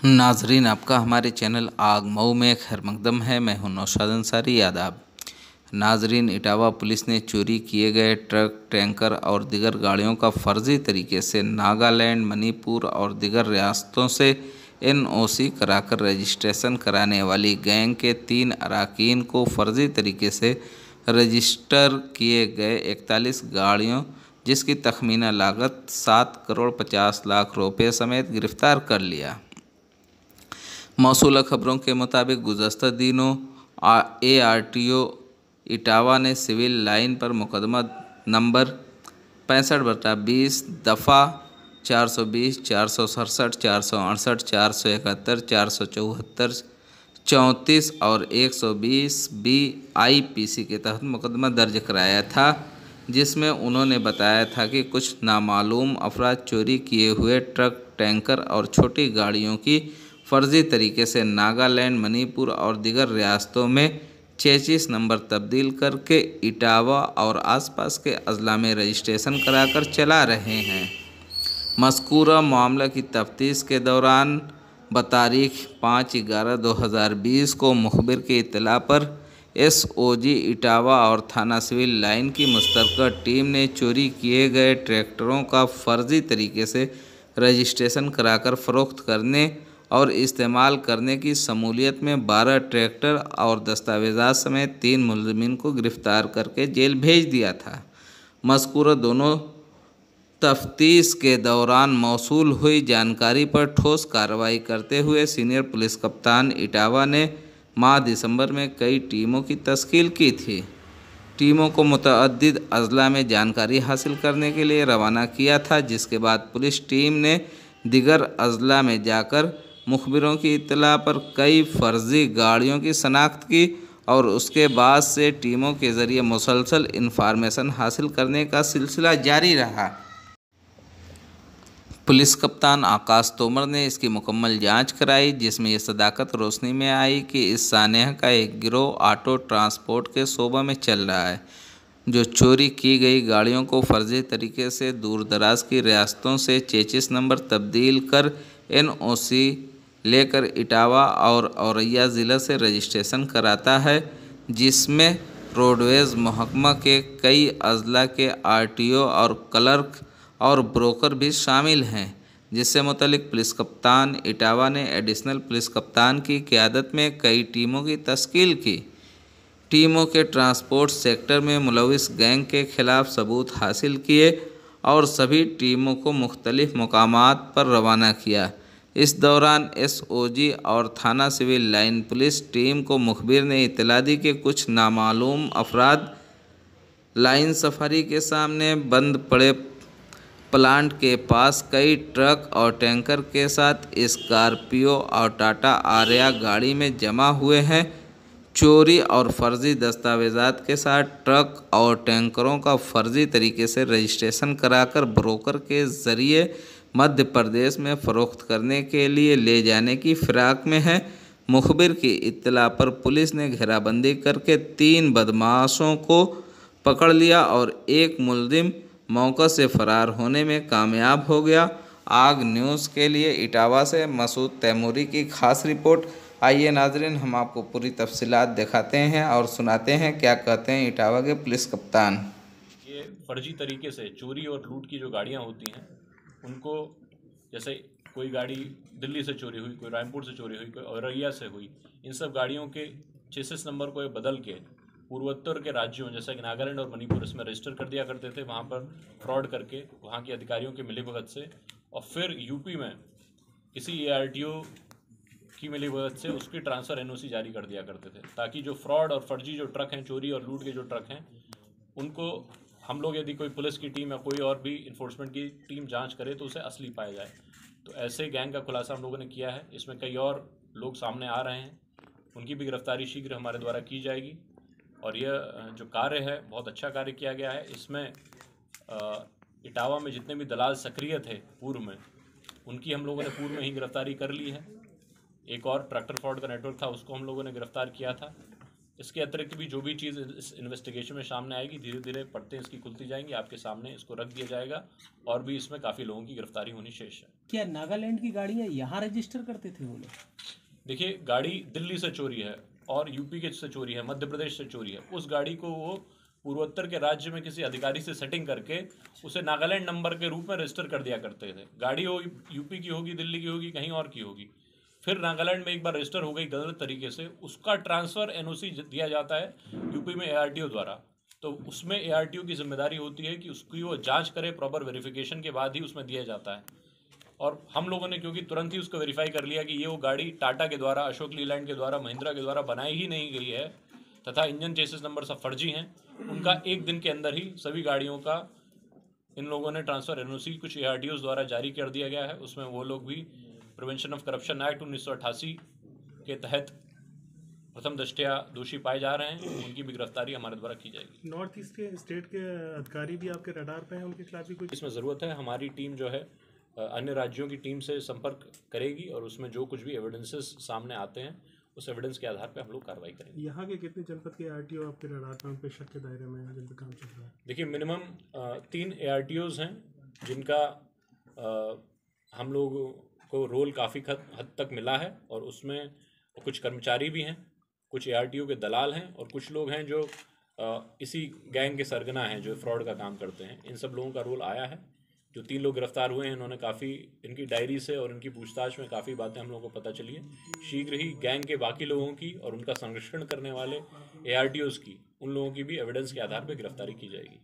नाजरीन, आपका हमारे चैनल आग मऊ में खैर मकदम है। मैं हूं नौशाद अंसारी। आदाब नाजरीन, इटावा पुलिस ने चोरी किए गए ट्रक, टैंकर और दीगर गाड़ियों का फर्जी तरीके से नागालैंड, मणिपुर और दीगर रियासतों से एनओसी कराकर रजिस्ट्रेशन कराने वाली गैंग के 3 अरकान को फर्जी तरीके से रजिस्टर किए गए 41 गाड़ियों, जिसकी तखमीना लागत 7 करोड़ 50 लाख रुपये समेत गिरफ्तार कर लिया। मौसूला खबरों के मुताबिक गुज़श्ता दिनों ARTO इटावा ने सिविल लाइन पर मुकदमा नंबर 65/20 दफ़ा 420, 467, 468, 471, 474, 34 और 120B IPC के तहत मुकदमा दर्ज कराया था, जिसमें उन्होंने बताया था कि कुछ नामालूम अफराद चोरी किए हुए ट्रक, टैंकर और छोटी गाड़ियों की फर्जी तरीके से नागालैंड, मणिपुर और दीगर रियासतों में 33 नंबर तब्दील करके इटावा और आसपास के अजला में रजिस्ट्रेशन कराकर चला रहे हैं। मज़कूरा मामला की तफ्तीश के दौरान बतारीख 5/11/2020 को मुखबिर की इत्तला पर SOG इटावा और थाना सिविल लाइन की मुश्तरका टीम ने चोरी किए गए ट्रैक्टरों का फर्जी तरीके से रजिस्ट्रेशन कराकर फ़रोख्त करने और इस्तेमाल करने की शमूलियत में 12 ट्रैक्टर और दस्तावेज़ात समेत 3 मुलज़िमीन को गिरफ़्तार करके जेल भेज दिया था। मज़कूरा दोनों तफ्तीश के दौरान मौसूल हुई जानकारी पर ठोस कार्रवाई करते हुए सीनियर पुलिस कप्तान इटावा ने माह दिसंबर में कई टीमों की तश्कील की थी। टीमों को मुतअद्दिद अजला में जानकारी हासिल करने के लिए रवाना किया था, जिसके बाद पुलिस टीम ने दीगर अजला में जाकर मुखबिरों की इत्तला पर कई फर्जी गाड़ियों की शनाख्त की और उसके बाद से टीमों के ज़रिए मुसलसल इंफॉर्मेशन हासिल करने का सिलसिला जारी रहा। पुलिस कप्तान आकाश तोमर ने इसकी मुकम्मल जांच कराई, जिसमें यह सदाकत रोशनी में आई कि इस सानेह का एक गिरोह ऑटो ट्रांसपोर्ट के शोबा में चल रहा है, जो चोरी की गई गाड़ियों को फर्जी तरीके से दूर दराज की रियासतों से 33 नंबर तब्दील कर NOC लेकर इटावा और औरैया ज़िला से रजिस्ट्रेशन कराता है, जिसमें रोडवेज़ महकमा के कई अजला के RTO और क्लर्क और ब्रोकर भी शामिल हैं। जिससे मुतल्लिक पुलिस कप्तान इटावा ने एडिशनल पुलिस कप्तान की क़यादत में कई टीमों की तश्कील की। टीमों के ट्रांसपोर्ट सेक्टर में मुलविस गैंग के खिलाफ सबूत हासिल किए और सभी टीमों को मुख्तलिफ मकामात पर रवाना किया। इस दौरान SOG और थाना सिविल लाइन पुलिस टीम को मुखबिर ने इत्तला दी कि कुछ नामालूम अफराद लाइन सफारी के सामने बंद पड़े प्लांट के पास कई ट्रक और टैंकर के साथ स्कॉर्पियो और टाटा आर्या गाड़ी में जमा हुए हैं। चोरी और फर्जी दस्तावेज़ात के साथ ट्रक और टैंकरों का फर्जी तरीके से रजिस्ट्रेशन कराकर ब्रोकर के ज़रिए मध्य प्रदेश में फ़रोख्त करने के लिए ले जाने की फ़िराक में है। मुखबिर की इत्तला पर पुलिस ने घेराबंदी करके 3 बदमाशों को पकड़ लिया और एक मुलजिम मौका से फ़रार होने में कामयाब हो गया। आग न्यूज़ के लिए इटावा से मसूद तैमूरी की खास रिपोर्ट। आइए नाजरीन, हम आपको पूरी तफसीलात दिखाते हैं और सुनाते हैं क्या कहते हैं इटावा के पुलिस कप्तान। ये फर्जी तरीके से चोरी और लूट की जो गाड़ियाँ होती हैं, उनको जैसे कोई गाड़ी दिल्ली से चोरी हुई, कोई रायपुर से चोरी हुई, कोई औरैया से हुई, इन सब गाड़ियों के चेसिस नंबर को बदल के पूर्वोत्तर के राज्यों जैसे कि नागालैंड और मणिपुर इसमें रजिस्टर कर दिया करते थे, वहाँ पर फ्रॉड करके वहाँ के अधिकारियों की मिलीभगत से, और फिर यूपी में किसी ARTO की मिलीभगत से उसकी ट्रांसफ़र NOC जारी कर दिया करते थे, ताकि जो फ्रॉड और फर्जी जो ट्रक हैं, चोरी और लूट के जो ट्रक हैं, उनको हम लोग यदि कोई पुलिस की टीम या कोई और भी इन्फोर्समेंट की टीम जांच करे तो उसे असली पाया जाए। तो ऐसे गैंग का खुलासा हम लोगों ने किया है। इसमें कई और लोग सामने आ रहे हैं, उनकी भी गिरफ्तारी शीघ्र हमारे द्वारा की जाएगी। और यह जो कार्य है बहुत अच्छा कार्य किया गया है। इसमें इटावा में जितने भी दलाल सक्रिय थे पूर्व में, उनकी हम लोगों ने पूर्व में ही गिरफ्तारी कर ली है। एक और ट्रैक्टर फ्रॉड का नेटवर्क था, उसको हम लोगों ने गिरफ्तार किया था। इसके अतिरिक्त भी जो भी चीज़ इस इन्वेस्टिगेशन में सामने आएगी, धीरे धीरे परतें इसकी खुलती जाएंगी, आपके सामने इसको रख दिया जाएगा और भी इसमें काफ़ी लोगों की गिरफ्तारी होनी शेष है। क्या नागालैंड की गाड़ियाँ यहाँ रजिस्टर करते थे वो लोग? देखिए, गाड़ी दिल्ली से चोरी है और यूपी के से चोरी है, मध्य प्रदेश से चोरी है। उस गाड़ी को वो पूर्वोत्तर के राज्य में किसी अधिकारी से सेटिंग करके उसे नागालैंड नंबर के रूप में रजिस्टर कर दिया करते थे। गाड़ी हो यूपी की होगी, दिल्ली की होगी, कहीं और की होगी, फिर नागालैंड में एक बार रजिस्टर हो गई गलत तरीके से, उसका ट्रांसफ़र एनओसी दिया जाता है यूपी में एआरटीओ द्वारा। तो उसमें एआरटीओ की जिम्मेदारी होती है कि उसकी वो जांच करे, प्रॉपर वेरिफिकेशन के बाद ही उसमें दिया जाता है। और हम लोगों ने क्योंकि तुरंत ही उसको वेरीफाई कर लिया कि ये वो गाड़ी टाटा के द्वारा, अशोक लीलैंड के द्वारा, महिंद्रा के द्वारा बनाई ही नहीं गई है तथा इंजन चेसिस नंबर सब फर्जी हैं, उनका एक दिन के अंदर ही सभी गाड़ियों का इन लोगों ने ट्रांसफ़र एनओसी कुछ एआरटीओज़ द्वारा जारी कर दिया गया है। उसमें वो लोग भी प्रिवेंशन ऑफ करप्शन एक्ट 1988 के तहत प्रथम दृष्टया दोषी पाए जा रहे हैं, उनकी भी गिरफ्तारी हमारे द्वारा की जाएगी। नॉर्थ ईस्ट के स्टेट के अधिकारी भी आपके रडार पे हैं, उनके खिलाफ भी कुछ? इसमें ज़रूरत है, हमारी टीम जो है अन्य राज्यों की टीम से संपर्क करेगी और उसमें जो कुछ भी एविडेंसेस सामने आते हैं उस एविडेंस के आधार पे हम लोग कार्रवाई करेंगे। यहाँ के कितने जनपद के आरटीओ आपके रडार पे, उन पे शक के दायरे में है, जिन पे काम चल रहा है? देखिए, मिनिमम 3 एआरटीओज़ हैं जिनका हम लोग को रोल काफ़ी हद तक मिला है और उसमें कुछ कर्मचारी भी हैं, कुछ एआरटीओ के दलाल हैं और कुछ लोग हैं जो इसी गैंग के सरगना हैं जो फ्रॉड का काम करते हैं। इन सब लोगों का रोल आया है। जो 3 लोग गिरफ्तार हुए हैं, इन्होंने काफ़ी, इनकी डायरी से और इनकी पूछताछ में काफ़ी बातें हम लोगों को पता चली है। शीघ्र ही गैंग के बाकी लोगों की और उनका संरक्षण करने वाले एआरटीओज़ की, उन लोगों की भी एविडेंस के आधार पर गिरफ्तारी की जाएगी।